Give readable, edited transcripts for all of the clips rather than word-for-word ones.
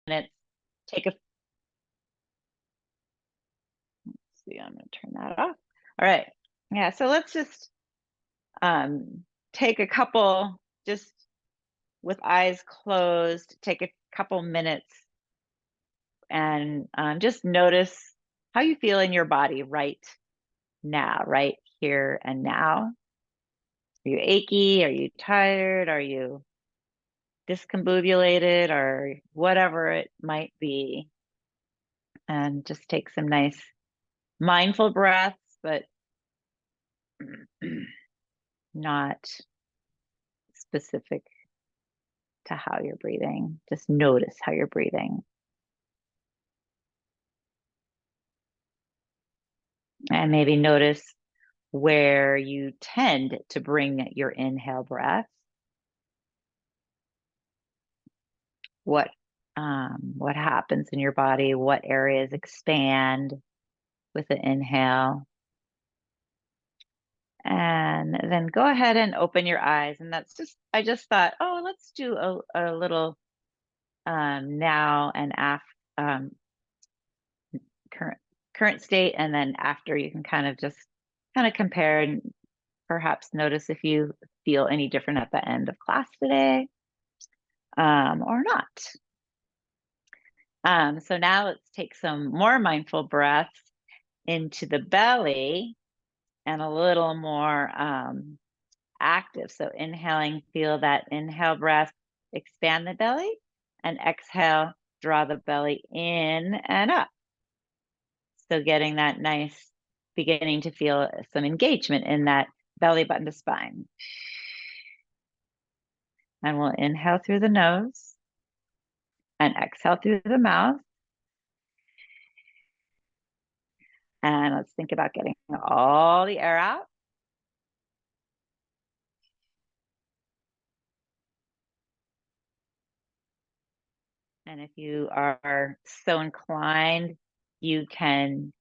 minutes. Take a, let's see, I'm going to turn that off. All right. Yeah, so let's just take a couple, just with eyes closed, take a couple minutes and just notice how you feel in your body right now, right here and now. Are you achy? Are you tired? Are you discombobulated or whatever it might be? And just take some nice mindful breaths, but not specific to how you're breathing. Just notice how you're breathing. And maybe notice where you tend to bring your inhale breath. What happens in your body? What areas expand with the inhale? And then go ahead and open your eyes. And that's just, I just thought, oh, let's do a little now and after current state, and then after you can kind of compare and perhaps notice if you feel any different at the end of class today or not. So now let's take some more mindful breaths into the belly and a little more active. So inhaling, feel that inhale breath, expand the belly, and exhale, draw the belly in and up. So getting that nice, beginning to feel some engagement in that belly button to spine. And we'll inhale through the nose and exhale through the mouth. And let's think about getting all the air out. And if you are so inclined, you can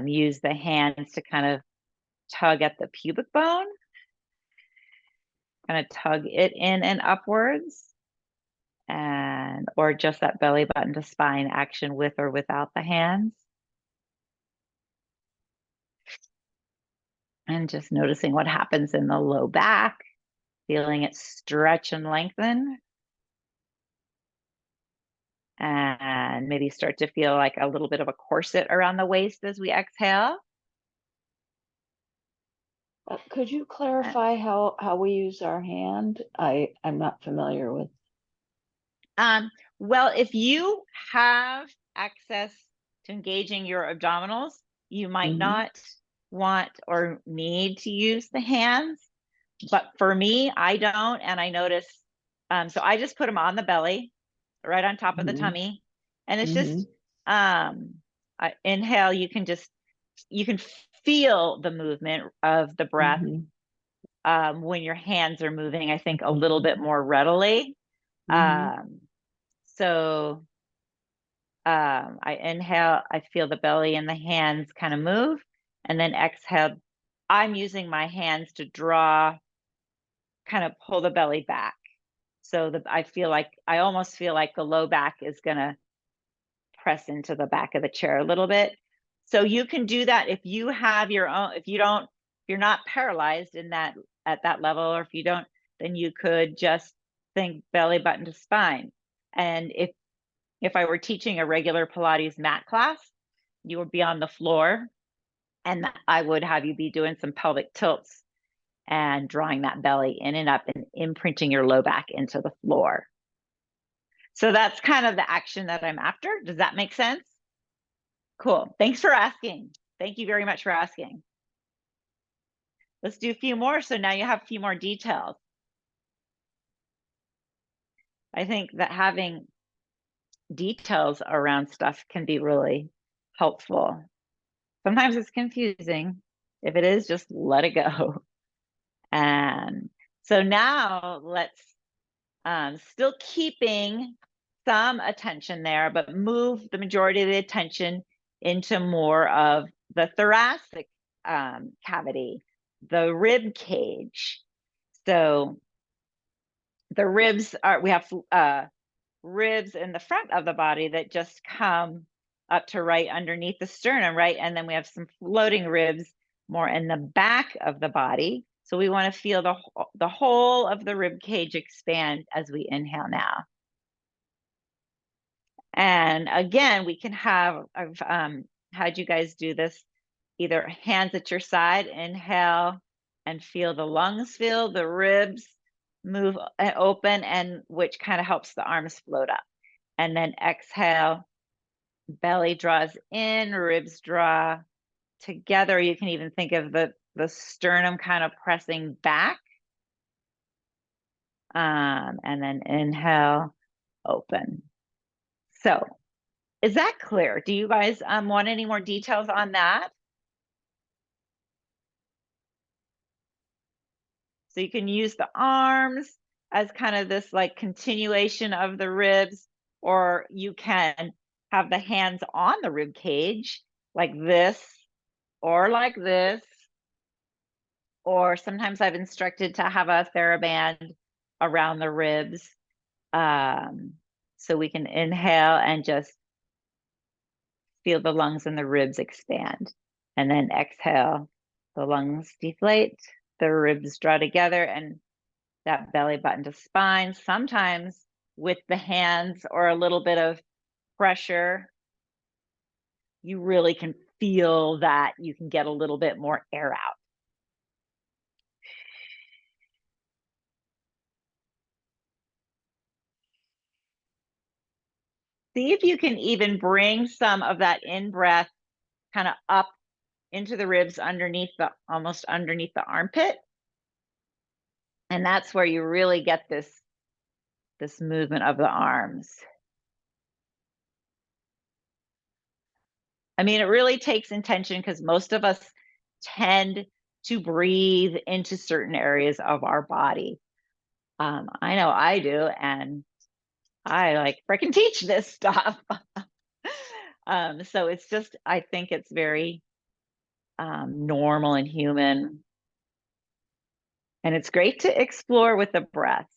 use the hands to kind of tug at the pubic bone, kind of tug it in and upwards, and or just that belly button to spine action with or without the hands. And just noticing what happens in the low back, feeling it stretch and lengthen. And maybe start to feel like a little bit of a corset around the waist as we exhale. Could you clarify how we use our hand? I'm not familiar with. Well, if you have access to engaging your abdominals, you might not want or need to use the hands. But for me, I don't. And I notice, so I just put them on the belly, right on top of the tummy. And it's just, inhale, you can feel the movement of the breath when your hands are moving, I think, a little bit more readily. So I inhale, I feel the belly and the hands kind of move, and then exhale, I'm using my hands to draw, kind of pull the belly back. So I almost feel like the low back is gonna press into the back of the chair a little bit. So you can do that if you have your own, if you're not paralyzed at that level, or if you don't, then you could just think belly button to spine. And if I were teaching a regular Pilates mat class, you would be on the floor and I would have you be doing some pelvic tilts and drawing that belly in and up and imprinting your low back into the floor. So that's kind of the action that I'm after. Does that make sense? Cool. Thanks for asking. Thank you very much for asking. Let's do a few more. So now you have a few more details. I think that having details around stuff can be really helpful. Sometimes it's confusing. If it is, just let it go. And so now let's still keeping some attention there, but move the majority of the attention into more of the thoracic cavity, the rib cage. So the ribs we have ribs in the front of the body that just come up to right underneath the sternum, right? And then we have some floating ribs more in the back of the body. So we want to feel the whole of the rib cage expand as we inhale now. And again, we can have, I've had you guys do this, either hands at your side, inhale and feel the lungs fill, the ribs move open, and which kind of helps the arms float up. And then exhale, belly draws in, ribs draw together. You can even think of the sternum kind of pressing back. And then inhale, open. So is that clear? Do you guys want any more details on that? So you can use the arms as kind of this like continuation of the ribs, or you can have the hands on the rib cage like this, or like this. Or sometimes I've instructed to have a TheraBand around the ribs. So we can inhale and just feel the lungs and the ribs expand. And then exhale, the lungs deflate, the ribs draw together, and that belly button to spine. Sometimes with the hands or a little bit of pressure, you really can feel that you can get a little bit more air out. See if you can even bring some of that in-breath kind of up into the ribs underneath almost underneath the armpit. And that's where you really get this movement of the arms. I mean, it really takes intention because most of us tend to breathe into certain areas of our body. I know I do, and I like freaking teach this stuff. So it's just, I think it's very normal and human. And it's great to explore with the breath.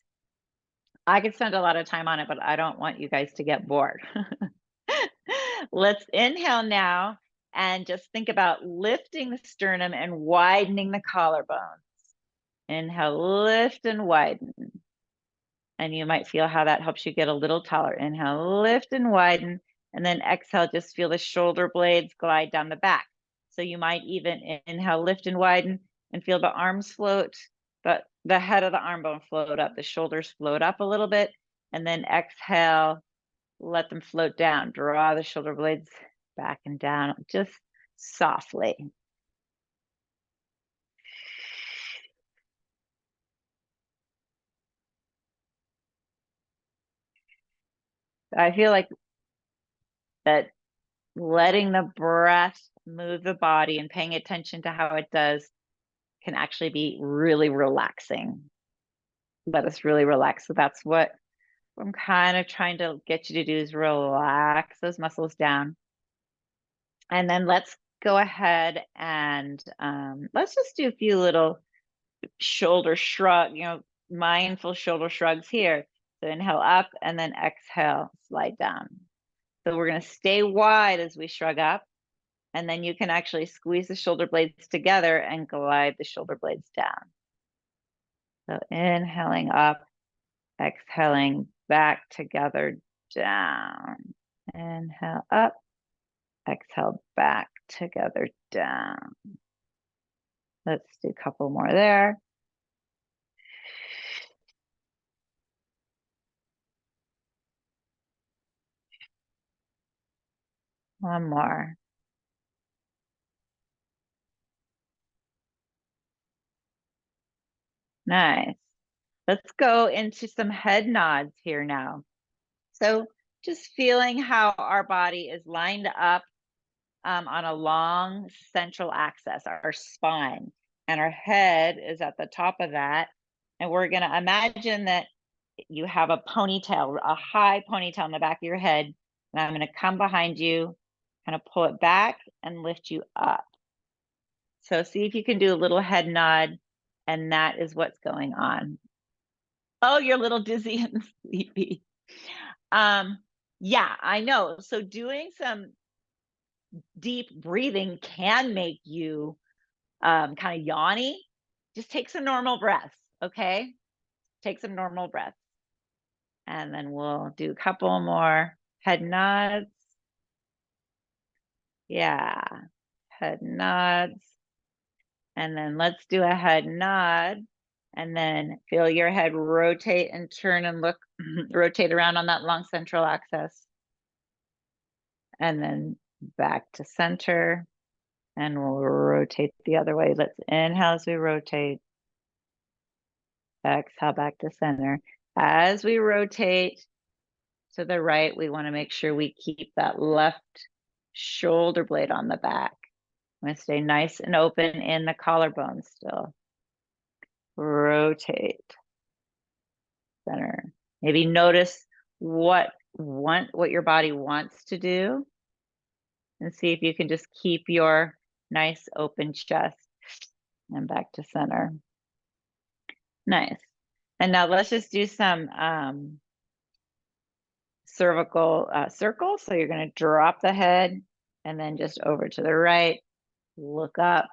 I could spend a lot of time on it, but I don't want you guys to get bored. Let's inhale now and just think about lifting the sternum and widening the collarbones. Inhale, lift and widen. And you might feel how that helps you get a little taller. Inhale, lift and widen. And then exhale, just feel the shoulder blades glide down the back. So you might even inhale, lift and widen, and feel the arms float, but the head of the arm bone float up, the shoulders float up a little bit. And then exhale, let them float down. Draw the shoulder blades back and down, just softly. I feel like that letting the breath move the body and paying attention to how it does can actually be really relaxing. Let us really relax. So that's what I'm kind of trying to get you to do, is relax those muscles down. And then let's go ahead and let's just do a few little shoulder shrug, mindful shoulder shrugs here. So inhale up and then exhale, slide down. So we're going to stay wide as we shrug up. And then you can actually squeeze the shoulder blades together and glide the shoulder blades down. So inhaling up, exhaling back together, down. Inhale up, exhale back together, down. Let's do a couple more there. One more. Nice. Let's go into some head nods here now. So just feeling how our body is lined up on a long central axis, our spine, and our head is at the top of that. And we're going to imagine that you have a ponytail, a high ponytail in the back of your head. And I'm going to come behind you, kind of pull it back and lift you up. So see if you can do a little head nod, and that is what's going on. Oh, you're a little dizzy and sleepy. Yeah, I know. So doing some deep breathing can make you kind of yawny. Just take some normal breaths, okay? Take some normal breaths. And then we'll do a couple more head nods. Yeah, head nods. And then let's do a head nod. And then feel your head rotate and turn and look, rotate around on that long central axis. And then back to center. And we'll rotate the other way. Let's inhale as we rotate. Exhale back to center. As we rotate to the right, we want to make sure we keep that left shoulder blade on the back. I'm going to stay nice and open in the collarbone still. Rotate. Center. Maybe notice what your body wants to do, and see if you can just keep your nice open chest. And back to center. Nice. And now let's just do some cervical circles. So you're going to drop the head and then just over to the right, look up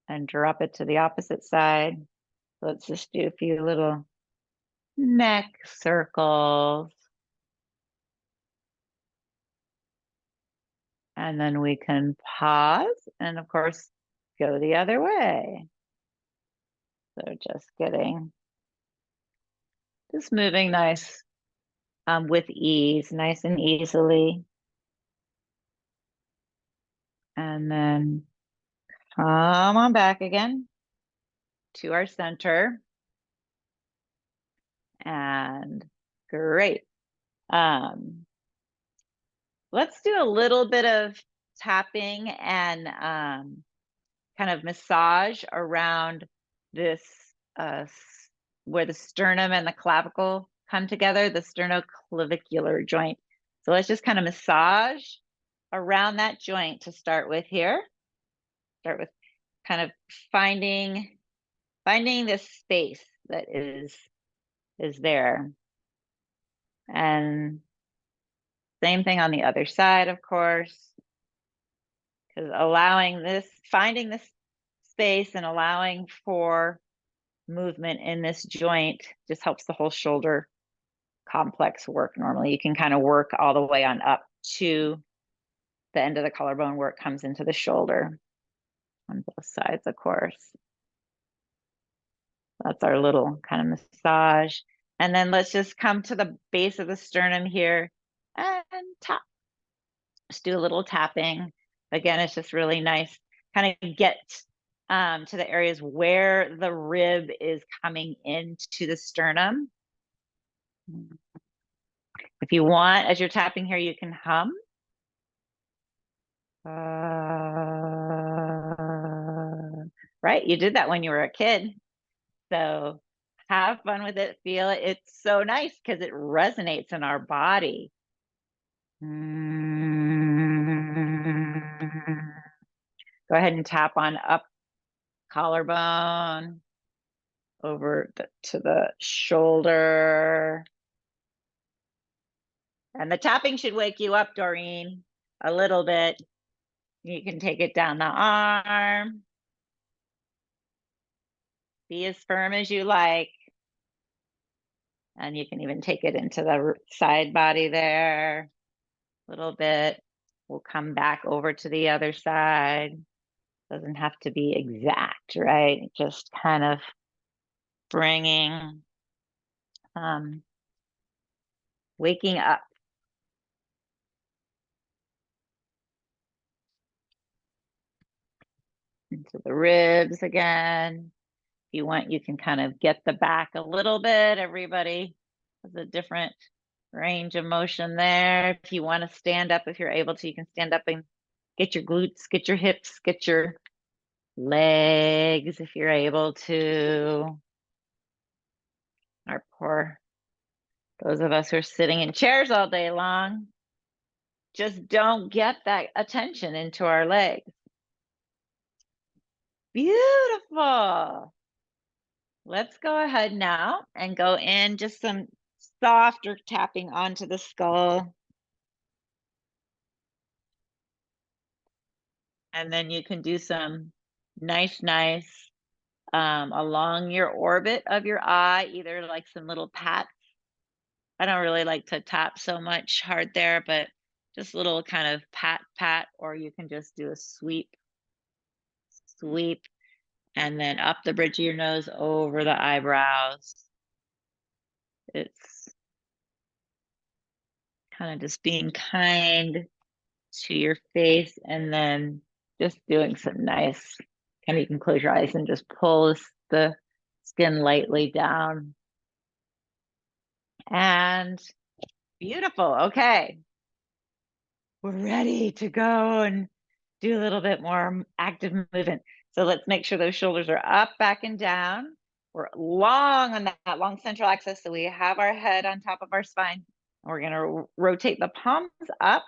and drop it to the opposite side. Let's just do a few little neck circles. And then we can pause and of course go the other way. So just moving nice with ease, nice and easily. And then come on back again to our center. And great. Let's do a little bit of tapping and kind of massage around this where the sternum and the clavicle come together, the sternoclavicular joint. So let's just kind of massage around that joint to start with here. Start with kind of finding this space that is there. And same thing on the other side, of course, because finding this space and allowing for movement in this joint just helps the whole shoulder complex work normally. You can kind of work all the way on up to the end of the collarbone where it comes into the shoulder on both sides, of course. That's our little kind of massage. And then let's just come to the base of the sternum here and tap. Just do a little tapping. Again, it's just really nice. Kind of get to the areas where the rib is coming into the sternum. If you want, as you're tapping here, you can hum. Right, you did that when you were a kid. So have fun with it, feel it. It's so nice because it resonates in our body. Go ahead and tap on up collarbone, over to the shoulder. And the tapping should wake you up, Doreen, a little bit. You can take it down the arm. Be as firm as you like. And you can even take it into the side body there a little bit. We'll come back over to the other side. Doesn't have to be exact, right? Just kind of bringing, waking up. Into the ribs again. If you want, you can kind of get the back a little bit. Everybody has a different range of motion there. If you want to stand up, if you're able to, you can stand up and get your glutes, get your hips, get your legs if you're able to. Those of us who are sitting in chairs all day long just don't get that attention into our legs. Beautiful. Let's go ahead now and go in just some softer tapping onto the skull. And then you can do some nice along your orbit of your eye, either like some little pats. I don't really like to tap so much hard there, but just a little kind of pat, or you can just do a sweep, and then up the bridge of your nose over the eyebrows. It's kind of just being kind to your face, and then just doing some nice, kind of, you can close your eyes and just pull the skin lightly down. And beautiful. Okay. We're ready to go and do a little bit more active movement. So let's make sure those shoulders are up, back, and down. We're long on that long central axis, so we have our head on top of our spine. We're going to rotate the palms up.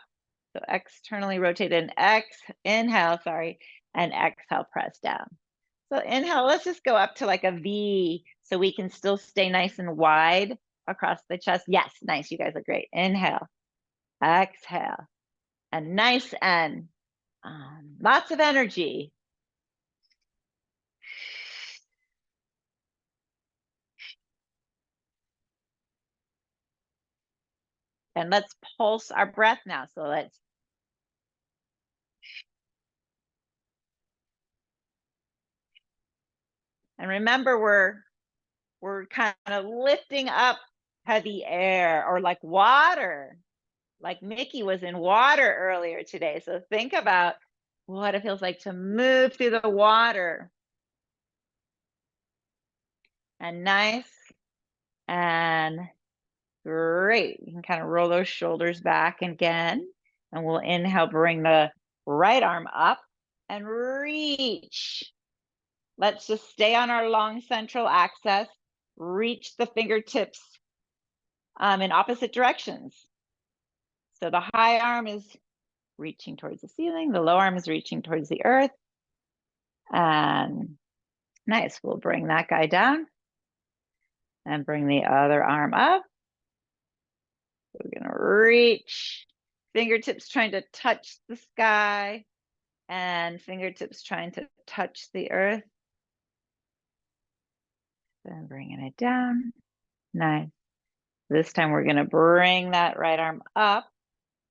So externally rotate and inhale, and exhale, press down. So inhale, let's just go up to like a V so we can still stay nice and wide across the chest. Yes, nice. You guys are great. Inhale, exhale, and nice and lots of energy. And let's pulse our breath now. So let's and remember we're kind of lifting up heavy air, or like water. Like Mickey was in water earlier today. So think about what it feels like to move through the water. And nice and great. You can kind of roll those shoulders back again. And we'll inhale, bring the right arm up and reach. Let's just stay on our long central axis. Reach the fingertips in opposite directions. So the high arm is reaching towards the ceiling. The low arm is reaching towards the earth. And nice. We'll bring that guy down and bring the other arm up. We're going to reach, fingertips trying to touch the sky and fingertips trying to touch the earth. Then bringing it down. Nice. This time we're going to bring that right arm up,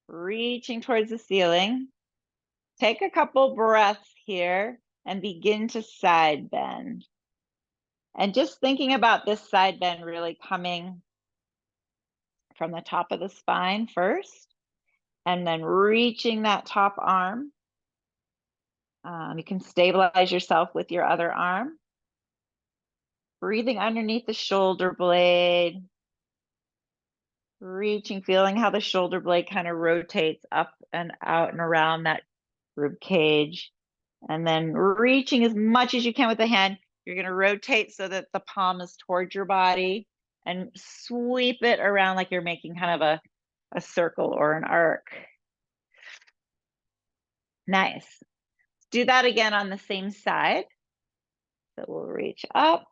reaching towards the ceiling. Take a couple breaths here and begin to side bend. And just thinking about this side bend really coming from the top of the spine first, and then reaching that top arm. You can stabilize yourself with your other arm. Breathing underneath the shoulder blade. Reaching, feeling how the shoulder blade kind of rotates up and out and around that rib cage. And then reaching as much as you can with the hand. You're going to rotate so that the palm is towards your body and sweep it around like you're making kind of a circle or an arc. Nice. Do that again on the same side. So we'll reach up,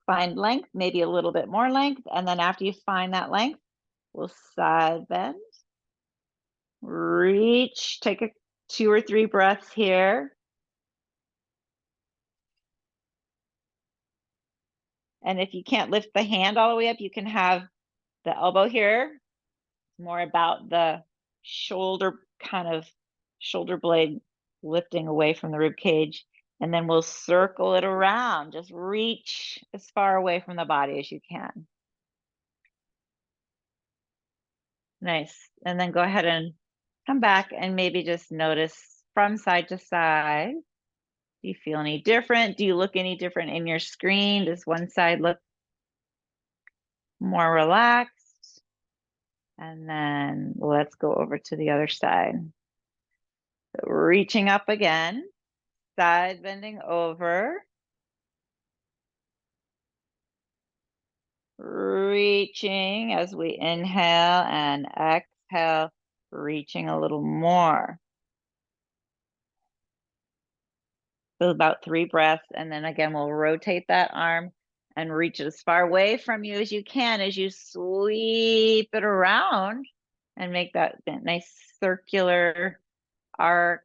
find length, maybe a little bit more length. And then after you find that length, we'll side bend, reach, take 2 or 3 breaths here. And if you can't lift the hand all the way up, you can have the elbow here. It's more about the shoulder, kind of shoulder blade lifting away from the rib cage. And then we'll circle it around. Just reach as far away from the body as you can. Nice. And then go ahead and come back and maybe just notice from side to side. Do you feel any different? Do you look any different in your screen? Does one side look more relaxed? And then let's go over to the other side. So reaching up again, side bending over. Reaching as we inhale and exhale, reaching a little more. So about 3 breaths, and then again, we'll rotate that arm and reach it as far away from you as you can as you sweep it around and make that nice circular arc,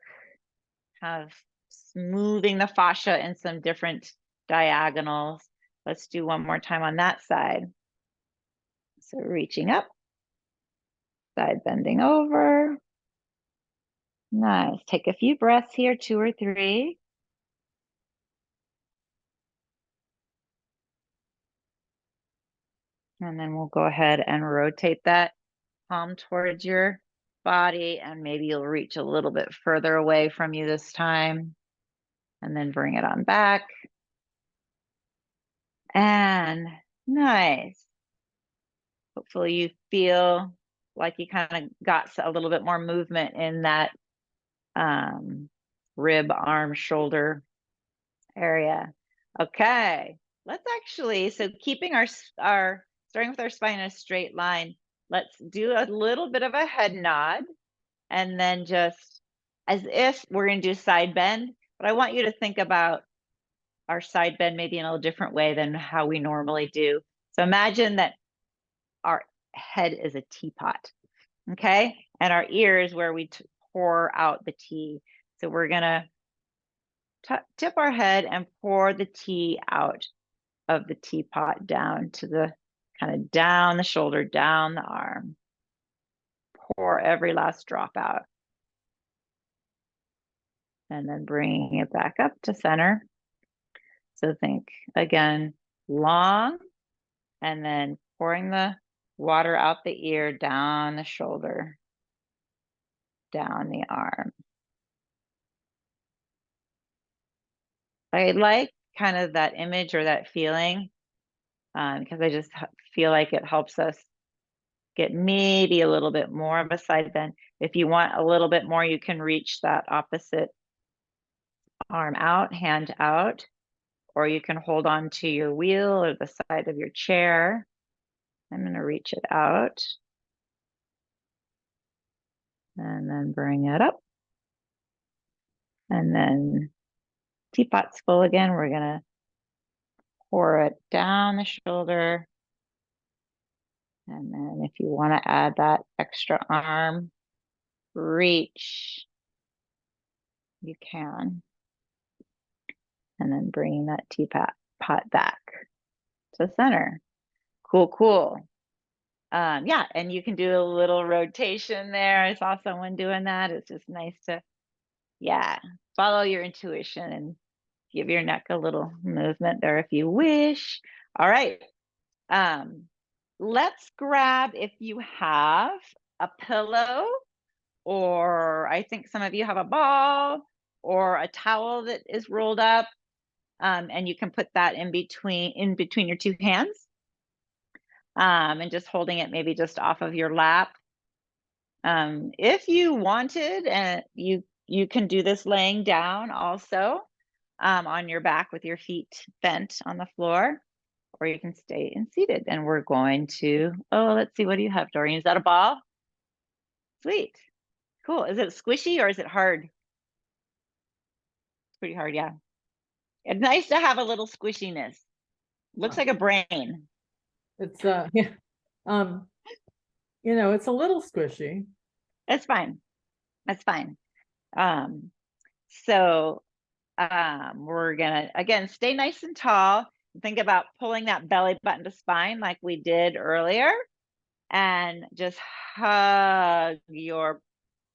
kind of smoothing the fascia in some different diagonals. Let's do one more time on that side. So reaching up, side bending over. Nice. Take a few breaths here, 2 or 3. And then we'll go ahead and rotate that palm towards your body, and maybe you'll reach a little bit further away from you this time. And then bring it on back. And nice. Hopefully you feel like you kind of got a little bit more movement in that rib, arm, shoulder area. Okay, let's actually, so keeping our starting with our spine in a straight line, let's do a little bit of a head nod, and then just as if we're going to do side bend, but I want you to think about our side bend maybe in a different way than how we normally do. So imagine that our head is a teapot, okay? And our ear is where we pour out the tea. So we're gonna tip our head and pour the tea out of the teapot down to the kind of down the shoulder, down the arm. Pour every last drop out. And then bringing it back up to center. So think again, long, and then pouring the water out the ear, down the shoulder, down the arm. I like kind of that image or that feeling because I just feel like it helps us get maybe a little bit more of a side bend. If you want a little bit more, you can reach that opposite arm out, hand out, or you can hold on to your wheel or the side of your chair. I'm going to reach it out and then bring it up. And then teapot's full again. We're going to pour it down the shoulder. And then if you want to add that extra arm, reach, you can. And then bringing that teapot back to center. Cool, cool. Yeah, and you can do a little rotation there. I saw someone doing that. It's just nice to, yeah, follow your intuition and give your neck a little movement there if you wish. All right. Let's grab, if you have a pillow, or I think some of you have a ball or a towel that is rolled up, and you can put that in between your two hands, and just holding it maybe just off of your lap. If you wanted, and you can do this laying down also, on your back with your feet bent on the floor, or you can stay in seated. And we're going to, oh, let's see, what do you have, Doreen? Is that a ball? Sweet. Cool. Is it squishy or is it hard? It's pretty hard, yeah. It's nice to have a little squishiness. Looks like a brain. It's yeah. You know, it's a little squishy. That's fine. That's fine. So we're gonna again stay nice and tall. Think about pulling that belly button to spine like we did earlier, and just hug your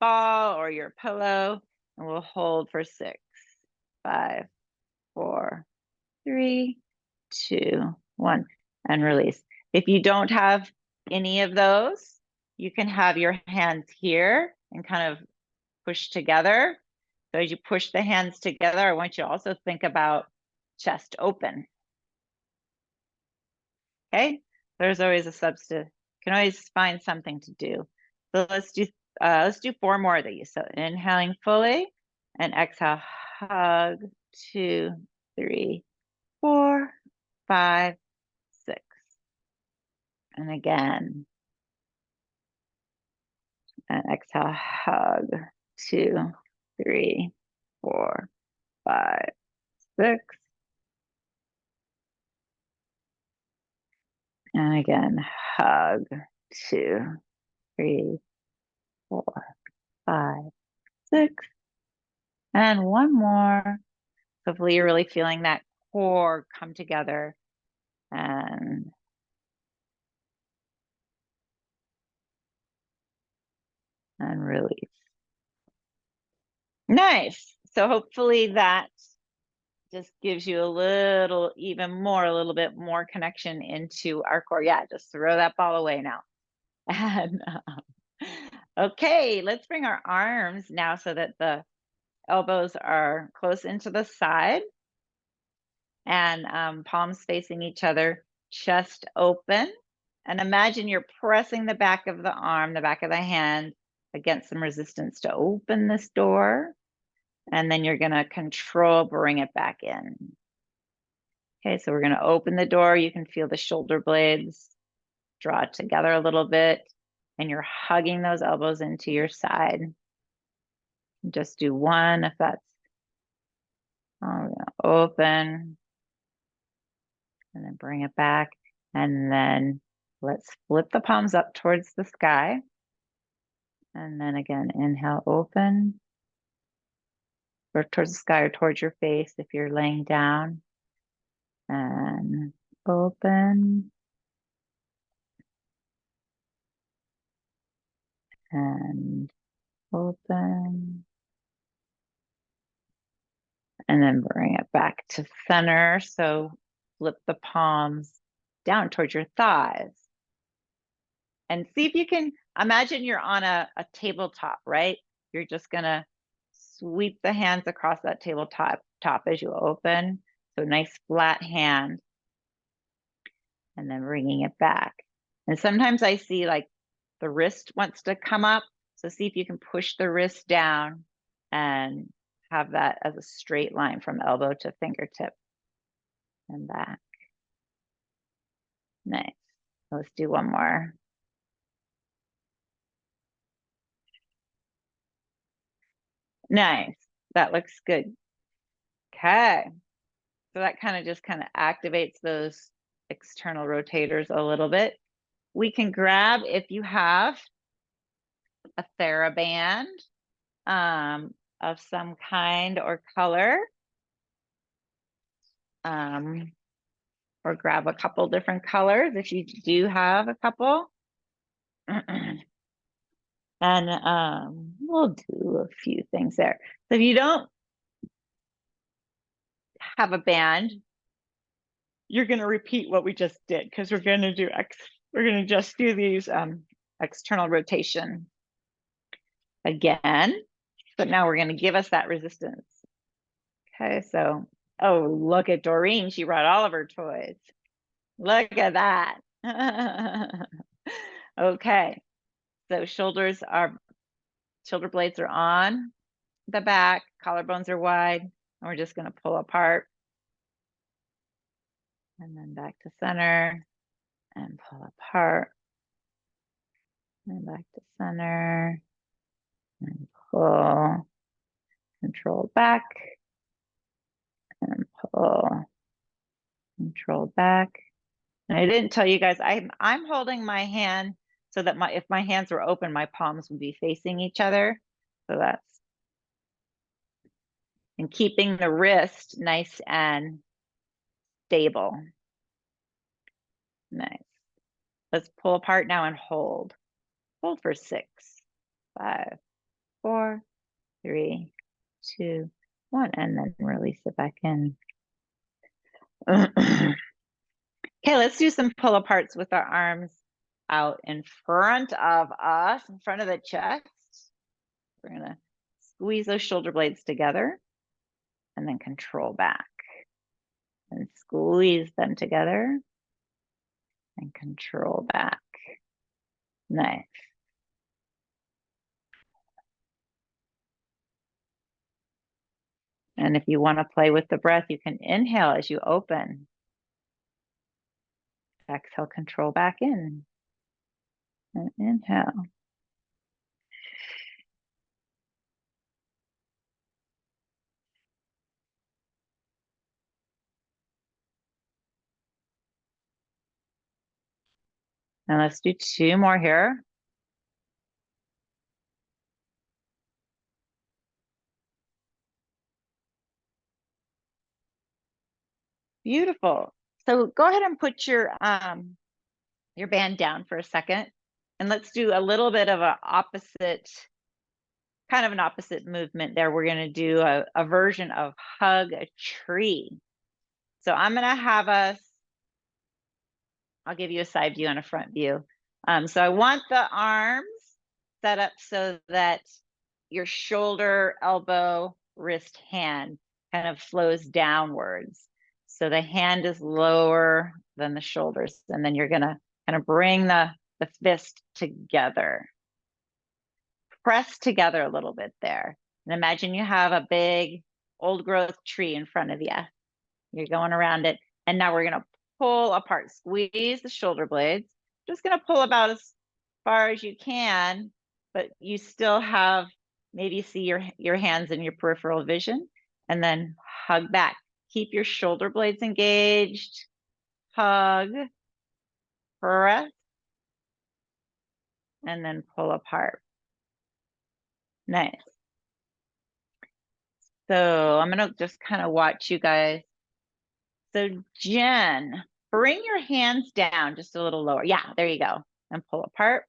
ball or your pillow, and we'll hold for 6, 5, 4, 3, 2, 1, and release. If you don't have any of those, you can have your hands here and kind of push together. So as you push the hands together, I want you to also think about chest open. Okay, there's always a substitute. You can always find something to do. So let's do 4 more of these. So inhaling fully and exhale, hug, 2, 3, 4, 5, 6. And again. And exhale, hug, 2, 3, 4, 5, 6. And again, hug. 2, 3, 4, 5, 6. And one more. Hopefully you're really feeling that core come together and release. Nice. So hopefully that just gives you a little bit more connection into our core. Yeah, just throw that ball away now. And okay, let's bring our arms now so that the elbows are close into the side and palms facing each other, chest open. And imagine you're pressing the back of the arm, the back of the hand against some resistance to open this door. And then you're going to bring it back in. Okay, so we're going to open the door. You can feel the shoulder blades draw together a little bit, and you're hugging those elbows into your side. Just do one if that's open, and then bring it back. And then let's flip the palms up towards the sky. And then again, inhale, open, or towards the sky or towards your face if you're laying down. And open. And open. And then bring it back to center. So flip the palms down towards your thighs. And see if you can imagine you're on a tabletop, right? You're just going to sweep the hands across that tabletop as you open. So nice flat hand. And then bringing it back. And sometimes I see like the wrist wants to come up. So see if you can push the wrist down and have that as a straight line from elbow to fingertip and back. Nice. Let's do one more. Nice. That looks good. Okay. So that kind of activates those external rotators a little bit. We can grab, if you have a TheraBand of some kind or color, or grab a couple different colors if you do have a couple. And we'll do a few things there. So if you don't have a band, you're going to repeat what we just did because we're going to just do these external rotation again, but now we're going to give us that resistance. Okay, so look at Doreen, she brought all of her toys. Look at that. Okay, so shoulder blades are on the back, collarbones are wide, and we're just going to pull apart. And then back to center and pull apart. And back to center and pull, control back and pull, control back. And I didn't tell you guys, I'm holding my hand so that if my hands were open, my palms would be facing each other. So that's, and keeping the wrist nice and stable. Nice. Let's pull apart now and hold. Hold for 6, 5, 4, 3, 2, 1, and then release it back in. Okay, let's do some pull aparts with our arms out in front of us, in front of the chest. We're gonna squeeze those shoulder blades together and then control back and squeeze them together and control back. Nice. And if you want to play with the breath, you can inhale as you open. Exhale, control back in. And inhale. And let's do 2 more here. Beautiful. So go ahead and put your band down for a second. And let's do a little bit of an opposite, kind of an opposite movement there. We're going to do a version of hug a tree. So I'm going to have us, I'll give you a side view and a front view. So I want the arms set up so that your shoulder, elbow, wrist, hand kind of flows downwards. So the hand is lower than the shoulders. And then you're going to kind of bring the fist together. Press together a little bit there. And imagine you have a big old growth tree in front of you. You're going around it. And now we're going to pull apart, squeeze the shoulder blades. Just going to pull about as far as you can, but you still have, maybe see your hands in your peripheral vision, and then hug back. Keep your shoulder blades engaged. Hug, press, and then pull apart. Nice. So I'm going to just kind of watch you guys. So Jen, bring your hands down just a little lower. Yeah, there you go. And pull apart.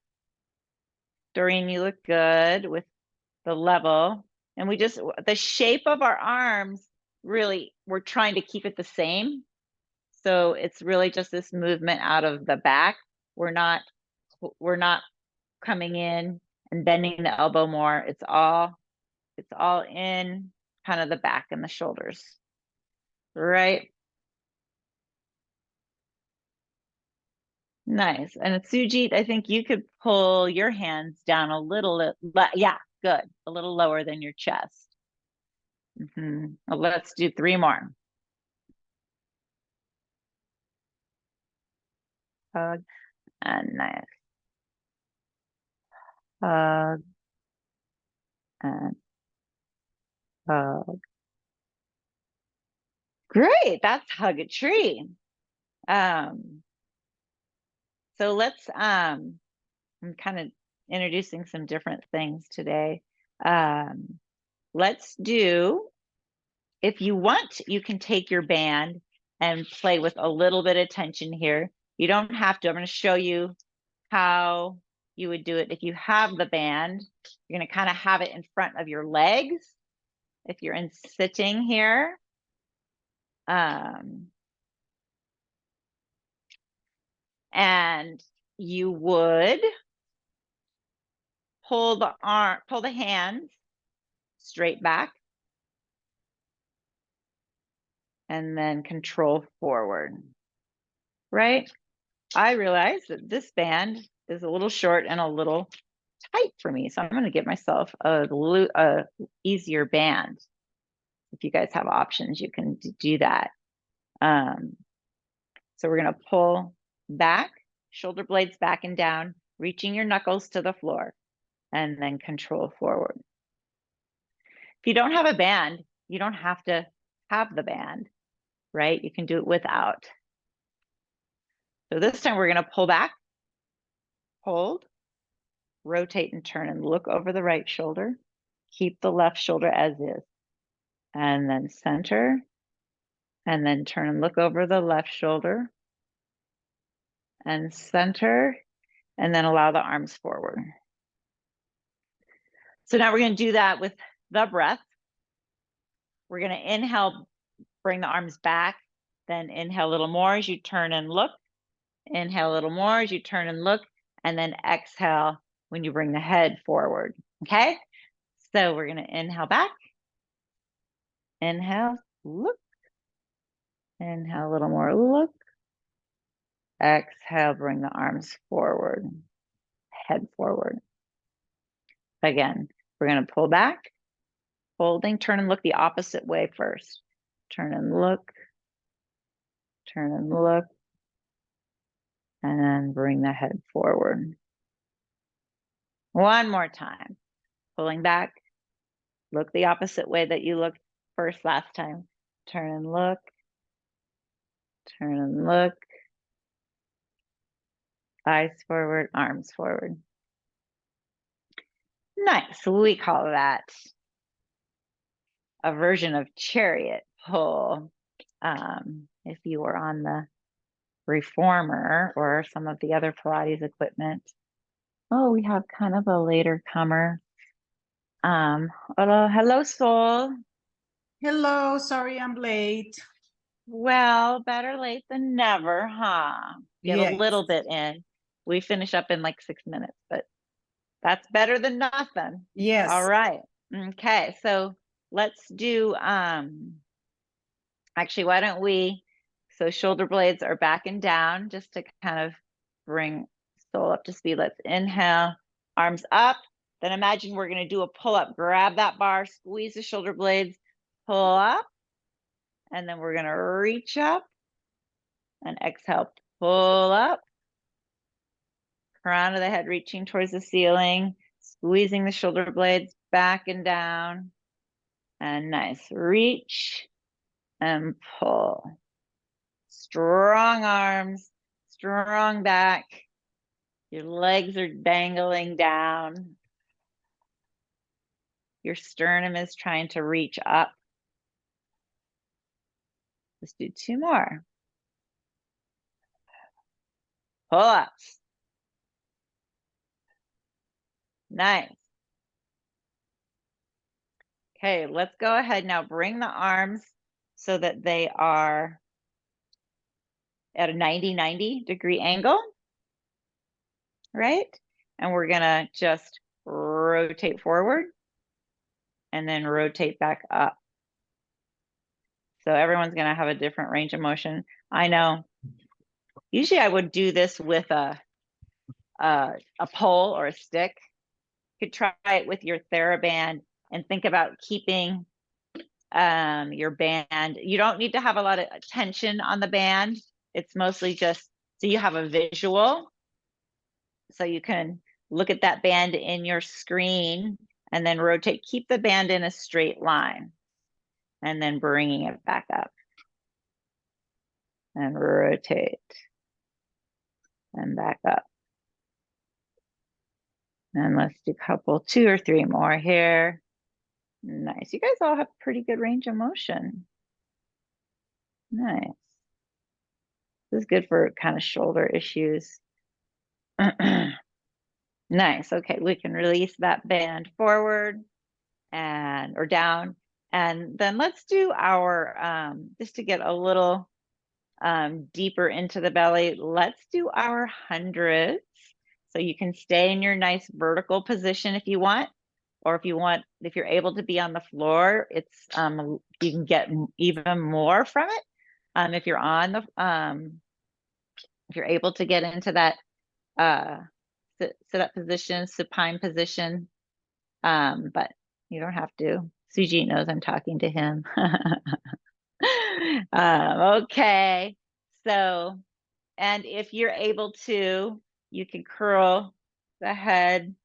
Doreen, you look good with the level. And we just, the shape of our arms, really, we're trying to keep it the same. So it's really just this movement out of the back. We're not coming in and bending the elbow more. It's all in kind of the back and the shoulders, right? Nice. And Sujit, I think you could pull your hands down a little, yeah, good. A little lower than your chest. Well, let's do 3 more. Hug and nice. Hug and hug. Great, that's hug a tree. So let's, I'm kind of introducing some different things today. Let's do, if you want, you can take your band and play with a little bit of tension here. You don't have to. I'm going to show you how you would do it. If you have the band, you're going to kind of have it in front of your legs. If you're in sitting here, and you would pull the hands straight back, and then control forward, right? I realize that this band is a little short and a little tight for me, so I'm going to get myself a easier band. If you guys have options, you can do that. So we're going to pull back, shoulder blades back and down, reaching your knuckles to the floor, and then control forward. If you don't have a band, you don't have to have the band, right? You can do it without. So this time we're going to pull back, hold, rotate and turn and look over the right shoulder. Keep the left shoulder as is. And then center, and then turn and look over the left shoulder. And center, and then allow the arms forward. So now we're going to do that with the breath. We're going to inhale, bring the arms back, then inhale a little more as you turn and look. Inhale a little more as you turn and look, and then exhale when you bring the head forward, okay? So we're going to inhale back. Inhale, look. Inhale a little more, look. Exhale, bring the arms forward, head forward. Again, we're going to pull back, holding, turn and look the opposite way first. Turn and look, and then bring the head forward. One more time. Pulling back, look the opposite way that you looked first last time. Turn and look, Eyes forward, arms forward. Nice. We call that a version of chariot pull. If you were on the reformer or some of the other Pilates equipment. Oh, we have kind of a later comer. Hello, Soul. Hello, sorry I'm late. Well, better late than never, huh? Get a Yes. little bit in. We finish up in like 6 minutes, but that's better than nothing. Yes. All right. Okay, so let's do actually, why don't we, so shoulder blades are back and down just to kind of bring Soul up to speed. Let's inhale, arms up. Then imagine we're going to do a pull up. Grab that bar, squeeze the shoulder blades, pull up. And then we're going to reach up and exhale, pull up. Crown of the head reaching towards the ceiling, squeezing the shoulder blades back and down. And nice. Reach and pull. Strong arms, strong back. Your legs are dangling down. Your sternum is trying to reach up. Let's do 2 more. Pull-ups. Nice. Okay, let's go ahead now. Bring the arms so that they are at a 90 degree angle, right? And we're gonna just rotate forward and then rotate back up. So everyone's gonna have a different range of motion. I know, usually I would do this with a pole or a stick. You could try it with your TheraBand and think about keeping your band. You don't need to have a lot of tension on the band. It's mostly just so you have a visual. So you can look at that band in your screen and then rotate. Keep the band in a straight line and then bringing it back up. And rotate and back up. And let's do a couple, 2 or 3 more here. Nice. You guys all have pretty good range of motion. Nice. This is good for kind of shoulder issues. Nice. Okay, we can release that band forward and or down. And then let's do our just to get a little deeper into the belly, let's do our hundreds. So you can stay in your nice vertical position if you want, or if you're able to be on the floor, it's you can get even more from it. If you're on the if you're able to get into that sit up position, supine position, but you don't have to. Sujit knows I'm talking to him. Okay, so, and if you're able to, you can curl the head,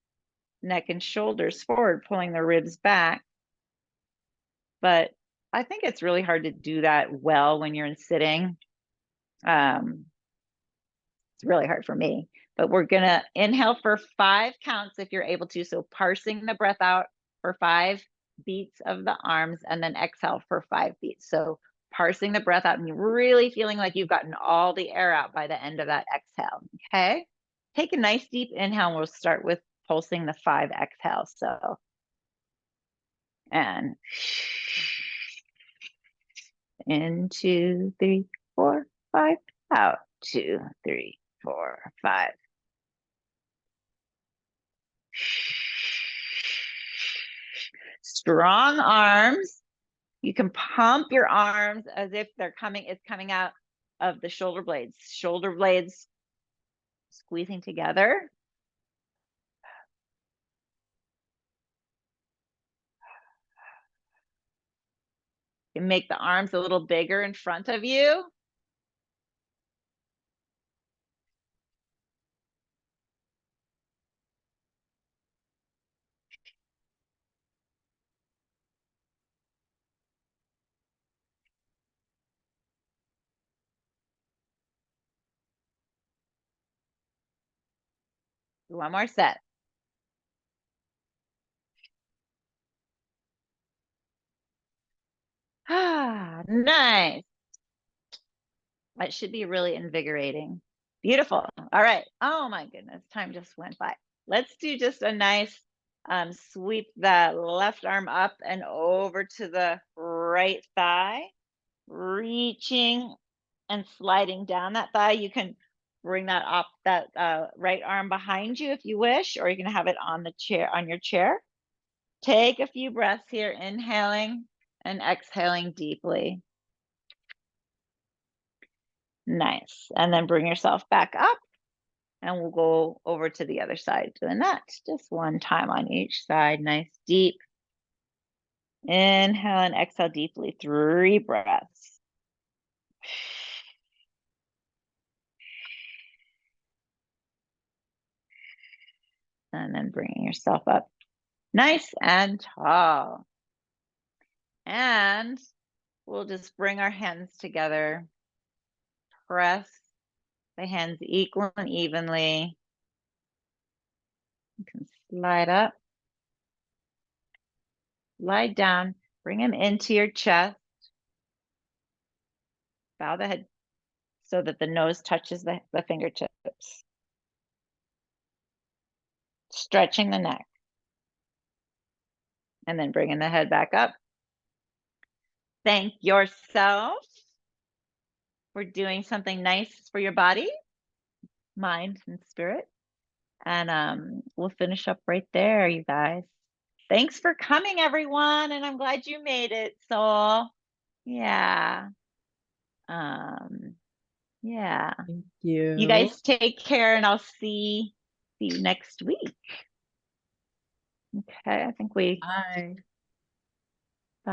neck, and shoulders forward, pulling the ribs back. But I think it's really hard to do that well when you're in sitting. It's really hard for me, but we're gonna inhale for 5 counts if you're able to. So parsing the breath out for 5 beats of the arms and then exhale for 5 beats. So parsing the breath out and you're really feeling like you've gotten all the air out by the end of that exhale, okay? Take a nice deep inhale and we'll start with pulsing the 5 exhales. So, and in 2, 3, 4, 5, out, 2, 3, 4, 5. Strong arms. You can pump your arms as if it's coming out of the shoulder blades. Shoulder blades squeezing together. You can make the arms a little bigger in front of you. One more set. Ah, nice. That should be really invigorating. Beautiful. All right. Oh my goodness, time just went by. Let's do just a nice sweep the left arm up and over to the right thigh, reaching and sliding down that thigh. You can bring that up, that right arm behind you if you wish, or you can have it on the chair, on your chair. Take a few breaths here, inhaling and exhaling deeply. Nice. And then bring yourself back up and we'll go over to the other side doing that. Just one time on each side. Nice, deep. Inhale and exhale deeply. 3 breaths. And then bringing yourself up nice and tall. And we'll just bring our hands together. Press the hands equal and evenly. You can slide up, slide down, bring them into your chest. Bow the head so that the nose touches the fingertips. Stretching the neck. And then bringing the head back up. Thank yourself for doing something nice for your body, mind, and spirit. And we'll finish up right there, you guys. Thanks for coming, everyone. And I'm glad you made it. So, yeah. Yeah. Thank you. You guys take care and I'll see you next week. Okay, I think we. Bye. Bye.